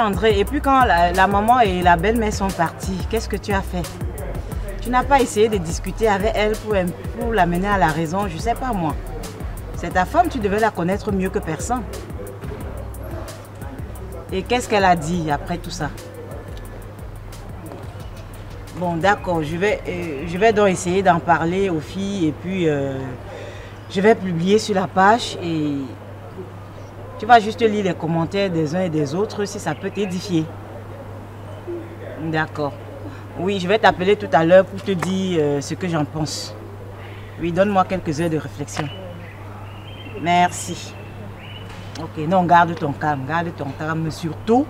André. Et puis quand la maman et la belle-mère sont parties, qu'est-ce que tu as fait? Tu n'as pas essayé de discuter avec elle pour l'amener à la raison? Je ne sais pas moi. C'est ta femme, tu devais la connaître mieux que personne. Et qu'est-ce qu'elle a dit après tout ça? Bon, d'accord, je vais donc essayer d'en parler aux filles et puis je vais publier sur la page et tu vas juste lire les commentaires des uns et des autres si ça peut t'édifier. D'accord. Oui, je vais t'appeler tout à l'heure pour te dire ce que j'en pense. Oui, donne-moi quelques heures de réflexion. Merci. Ok, non, garde ton calme, surtout,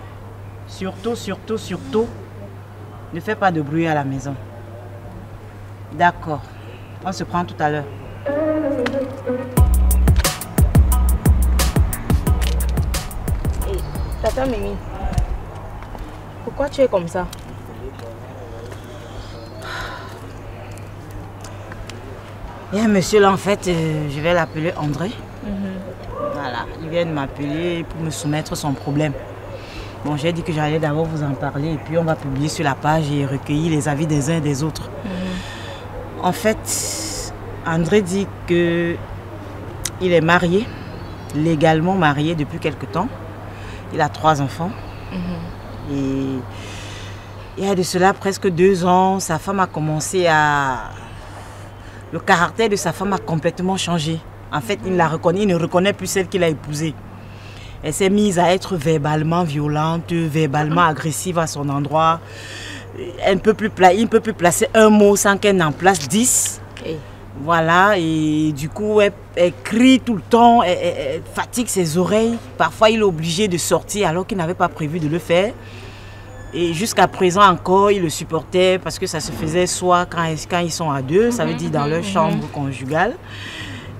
ne fais pas de bruit à la maison. D'accord, on se prend tout à l'heure. Hey, Tata Mimi, pourquoi tu es comme ça? Il y a un monsieur là en fait, je vais l'appeler André. Voilà, il vient de m'appeler pour me soumettre son problème. Bon, j'ai dit que j'allais d'abord vous en parler et puis on va publier sur la page et recueillir les avis des uns et des autres. En fait, André dit que il est marié, légalement marié depuis quelque temps. Il a 3 enfants. Et il y a de cela presque 2 ans, sa femme a commencé à... Le caractère de sa femme a complètement changé. En fait, il ne reconnaît plus celle qu'il a épousée. Elle s'est mise à être verbalement violente, verbalement agressive à son endroit. Il ne peut plus placer un mot sans qu'elle n'en place 10. Voilà, et du coup, elle crie tout le temps, elle fatigue ses oreilles. Parfois, il est obligé de sortir alors qu'il n'avait pas prévu de le faire. Et jusqu'à présent encore, il le supportait parce que ça se faisait soit quand ils sont à 2, ça veut dire dans leur chambre conjugale.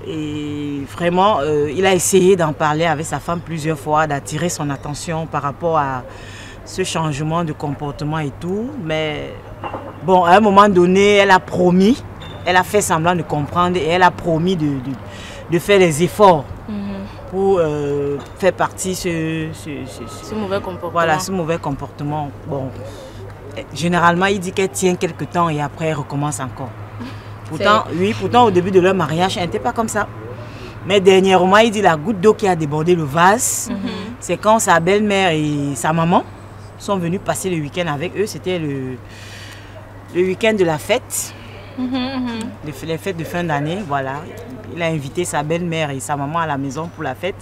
Et vraiment, il a essayé d'en parler avec sa femme plusieurs fois, d'attirer son attention par rapport à ce changement de comportement et tout. Mais bon, à un moment donné, elle a promis, elle a fait semblant de comprendre et elle a promis de faire les efforts pour faire partie ce mauvais comportement. Voilà, ce mauvais comportement. Bon, généralement, il dit qu'elle tient quelque temps et après, elle recommence encore. Pourtant, au début de leur mariage, elle n'était pas comme ça. Mais dernièrement, il dit la goutte d'eau qui a débordé le vase, c'est quand sa belle-mère et sa maman sont venus passer le week-end avec eux. C'était le week-end de la fête, les fêtes de fin d'année, voilà. Il a invité sa belle-mère et sa maman à la maison pour la fête.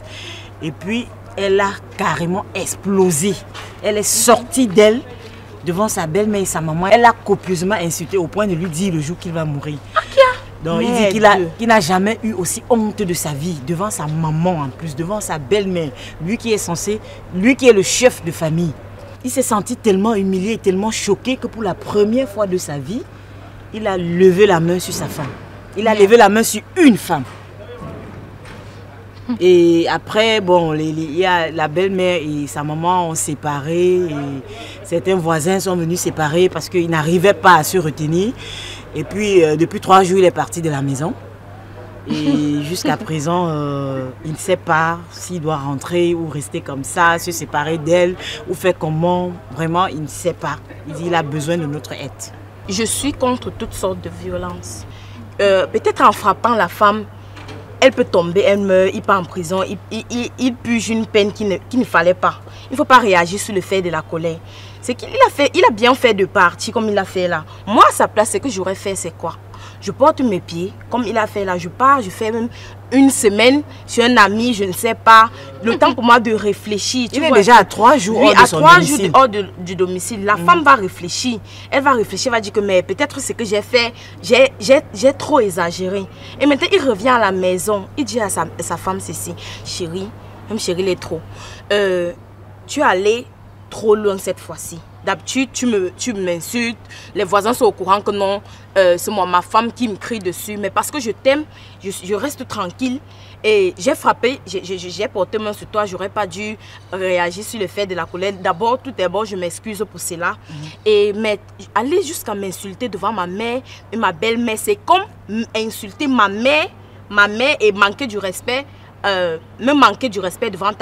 Et puis, elle a carrément explosé. Elle est sortie d'elle devant sa belle-mère et sa maman. Elle a copieusement insulté au point de lui dire le jour qu'il va mourir. Donc il dit qu'il n'a jamais eu aussi honte de sa vie devant sa maman en plus, devant sa belle-mère. Lui qui est le chef de famille. Il s'est senti tellement humilié, tellement choqué que pour la première fois de sa vie, il a levé la main sur sa femme. Il a levé la main sur une femme. Et après, bon, il y a la belle-mère et sa maman ont séparé. Et certains voisins sont venus séparer parce qu'ils n'arrivaient pas à se retenir. Et puis, depuis 3 jours, il est parti de la maison. Et jusqu'à présent, il ne sait pas s'il doit rentrer ou rester comme ça, se séparer d'elle ou faire comment. Vraiment, il ne sait pas. Il dit qu'il a besoin de notre aide. Je suis contre toutes sortes de violences. Peut-être en frappant la femme, elle peut tomber, elle meurt, il part en prison, il purge une peine qu'il ne fallait pas. Il ne faut pas réagir sur le fait de la colère. C'est qu'il a bien fait de partir comme il a fait là. Moi, à sa place, ce que j'aurais fait, c'est quoi? Je porte mes pieds, comme il a fait là, je pars, je fais même une semaine chez un ami, je ne sais pas. Le temps pour moi de réfléchir. Il est déjà à 3 jours hors de son domicile. Oui, à 3 jours hors du domicile. La femme va réfléchir. Elle va réfléchir, va dire que mais peut-être ce que j'ai fait, j'ai trop exagéré. Et maintenant, il revient à la maison. Il dit à sa femme ceci, chérie, même chérie, il est trop. Tu es allé trop loin cette fois-ci. D'habitude, tu m'insultes. Les voisins sont au courant que non, c'est moi, ma femme qui me crie dessus. Mais parce que je t'aime, je reste tranquille. Et j'ai frappé, j'ai porté main sur toi. J'aurais pas dû réagir sur le fait de la colère. D'abord, tout d'abord, je m'excuse pour cela. Mais aller jusqu'à m'insulter devant ma mère et ma belle-mère, c'est comme insulter ma mère et manquer du respect, me manquer du respect devant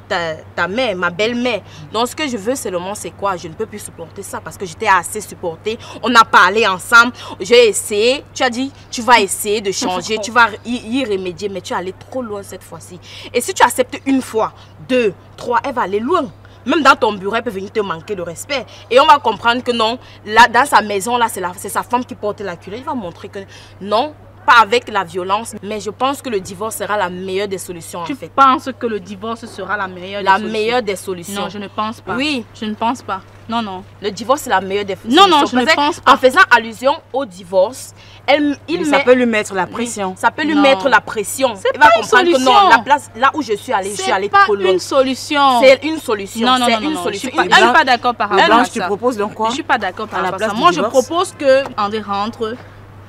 ta mère, ma belle-mère. Donc ce que je veux seulement, c'est quoi? Je ne peux plus supporter ça parce que j'étais assez supportée. On a parlé ensemble, j'ai essayé. Tu as dit, tu vas essayer de changer, tu vas y remédier, mais tu es allé trop loin cette fois-ci. Et si tu acceptes une fois, 2, 3, elle va aller loin. Même dans ton bureau, elle peut venir te manquer de respect. Et on va comprendre que non, là, dans sa maison, là, c'est sa femme qui porte la culotte. Il va montrer que non, pas avec la violence. Mais je pense que le divorce sera la meilleure des solutions, en fait. Tu penses que le divorce sera la meilleure des solutions? La meilleure des solutions. Non, je ne pense pas. Oui. Je ne pense pas. Non, non. Le divorce, c'est la meilleure des solutions. Non, non, je ne pense pas. En faisant allusion au divorce, ça peut lui mettre la pression. Ça peut lui mettre la pression. C'est pas une solution. Que non, la place, là où je suis allée trop loin. C'est pas une solution. C'est une solution. Non, non, non, non, solution. Je ne suis pas d'accord par rapport à ça. Tu proposes donc quoi? Je ne suis pas d'accord par rapport à ça. Moi, je propose que André rentre,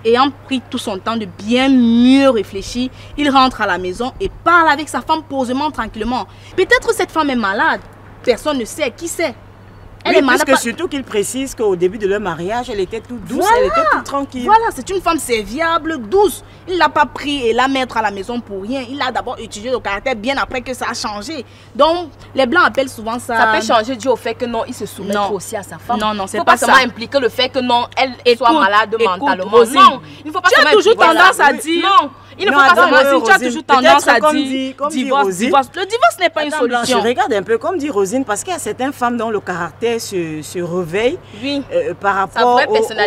ayant pris tout son temps de bien mieux réfléchir, il rentre à la maison et parle avec sa femme posément, tranquillement. Peut-être cette femme est malade. Personne ne sait. Qui sait? Elle est malade. Parce que surtout qu'il précise qu'au début de leur mariage, elle était toute douce, elle était toute tranquille. Voilà, c'est une femme serviable, douce. Il ne l'a pas pris et la mettre à la maison pour rien. Il a d'abord étudié le caractère bien après que ça a changé. Donc, les Blancs appellent souvent ça... Ça peut changer dû au fait que non, il se soumet aussi à sa femme. Non, non, c'est pas pas ça. Il ne faut pas impliquer le fait que non, elle soit malade mentalement. Rosine, non, il ne faut pas tu as toujours tendance à dire... Non, il ne faut pas Rosine, tu as toujours tendance à dire divorce. Le divorce n'est pas une solution. Je regarde un peu comme dit Rosine, parce qu'il y a certaines femmes dont le caractère se réveille par rapport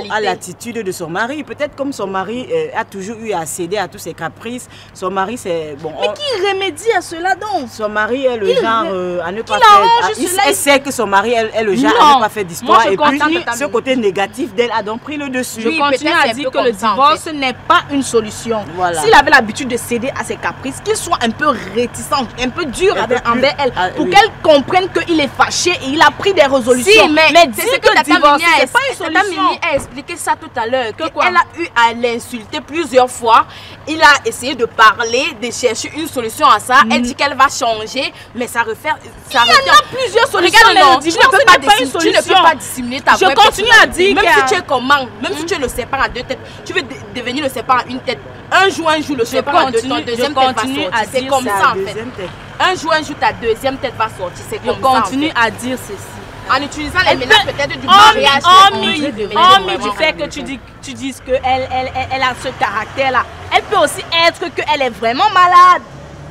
à l'attitude de son mari. Peut-être comme son mari a toujours eu à céder à tous ses caprices. Son mari, c'est... Bon, mais qui remédie à cela donc? Son mari est le genre à ne pas faire... Elle sait que son mari est le genre à ne pas faire d'histoire. Et puis, ce côté négatif d'elle a donc pris le dessus. Je continue à dire que le divorce n'est pas une solution. S'il avait l'habitude de céder à ses caprices, qu'il soit un peu réticent, un peu dur envers elle, pour qu'elle comprenne qu'il est fâché et il a pris des résolutions. Si, mais dire que le divorce, c'est pas une solution. Mimi a expliqué ça tout à l'heure. Elle a eu à l'insulter plusieurs fois. Il a essayé de parler, de chercher une solution à ça. Elle dit qu'elle va changer, mais ça refait. Il y en a plusieurs solutions. Regarde, tu ne peux pas dissimuler ta vraie personnalité. Je continue à dire même si tu es comment, même si tu le sépares en 2 têtes, tu veux devenir le séparer en 1 tête. Un jour, le séparer en 2 têtes, ton deuxième tête va sortir. C'est comme ça en fait. Un jour, ta deuxième tête va sortir. C'est comme ça. Je continue à dire ceci. En utilisant les ménages peut-être du mariage. Hormis du fait que tu dises qu'elle a ce caractère-là, elle peut aussi être qu'elle est vraiment malade.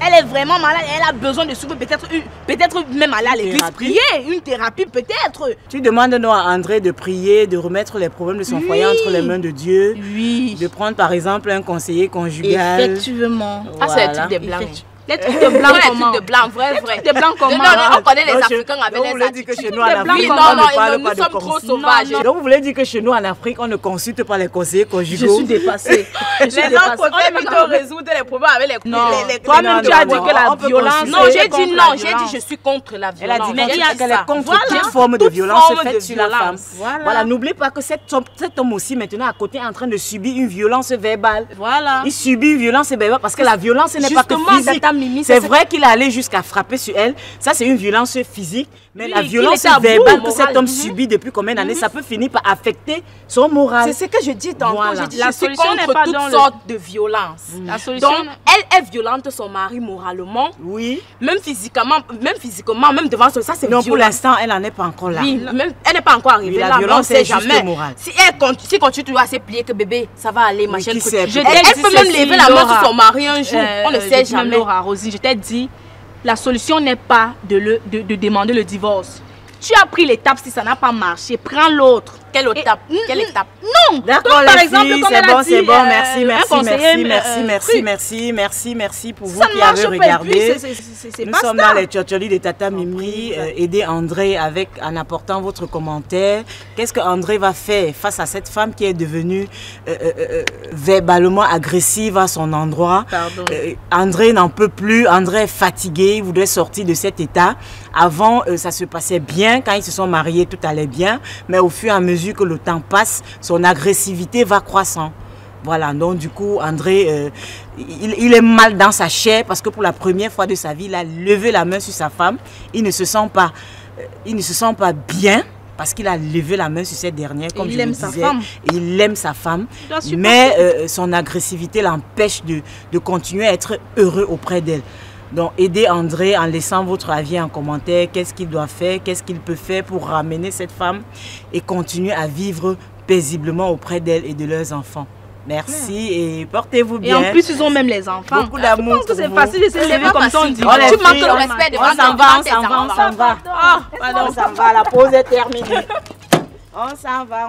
Elle est vraiment malade, elle a besoin de souffrir, peut-être même aller à l'église prier, une thérapie peut-être. Tu demandes à André de prier, de remettre les problèmes de son foyer entre les mains de Dieu. Oui. De prendre par exemple un conseiller conjugal. Effectivement. Ah, c'est le truc des blancs. Les trucs de blanc comment? Les trucs de blanc, vrai. Les trucs de blanc comment? Non, on connaît les Africains avec les attitudes. Que chez nous en Afrique, nous sommes trop sauvages. Donc vous voulez dire que chez nous en Afrique, on ne consulte pas les conseillers conjugaux? Je suis dépassée. Les gens préfèrent plutôt résoudre les problèmes avec les... Non, toi-même tu as dit que la violence... Non, j'ai dit non, j'ai dit je suis contre la violence. Elle a dit qu'elle est contre toute forme de violence faite sur la femme. Voilà, n'oubliez pas que cet homme aussi maintenant à côté est en train de subir une violence verbale. Voilà. Il subit une violence verbale parce que la violence n'est pas que physique. C'est vrai qu'il est allé jusqu'à frapper sur elle. Ça, c'est une violence physique. Mais la violence verbale que cet homme subit depuis combien d'années, ça peut finir par affecter son moral. C'est ce que je dis tantôt. Voilà. Je suis contre toutes sortes de violences. La solution... Donc, elle est violente son mari moralement. Oui. Même physiquement, même devant ça, c'est violent. Non, pour l'instant, elle n'en est pas encore là. Oui, même, elle n'est pas encore arrivée là. La violence, c'est jamais. Morale. Si elle continue toujours à se plier que bébé, ça va aller, ma chérie. Elle peut même lever la main sur son mari un jour. On ne sait jamais. Laura, Rosine, je t'ai dit, la solution n'est pas de demander le divorce. Tu as pris l'étape, si ça n'a pas marché, prends l'autre. Quelle étape? Quelle étape? Non. D'accord, par exemple, comme elle a dit, c'est bon, merci pour vous qui avez regardé. Nous sommes dans les tchotcholis de Tata Mimi. Aidez André en apportant votre commentaire. Qu'est-ce que André va faire face à cette femme qui est devenue verbalement agressive à son endroit? André n'en peut plus, André est fatigué, il voudrait sortir de cet état. Avant, ça se passait bien, quand ils se sont mariés, tout allait bien, mais au fur et à mesure que le temps passe, son agressivité va croissant. Voilà, donc du coup, André, il est mal dans sa chair parce que pour la première fois de sa vie, il a levé la main sur sa femme. Il ne se sent pas bien parce qu'il a levé la main sur cette dernière, comme je le disais. Il aime sa femme, mais son agressivité l'empêche de continuer à être heureux auprès d'elle. Donc aidez André en laissant votre avis en commentaire. Qu'est-ce qu'il doit faire, qu'est-ce qu'il peut faire pour ramener cette femme et continuer à vivre paisiblement auprès d'elle et de leurs enfants. Merci et portez-vous bien. Et en plus, ils ont même les enfants. Beaucoup d'amour. Je pense que c'est facile de s'élever comme ça on dit. Tu manques de respect devant on s'en va. On s'en va, la pause est terminée. On s'en va.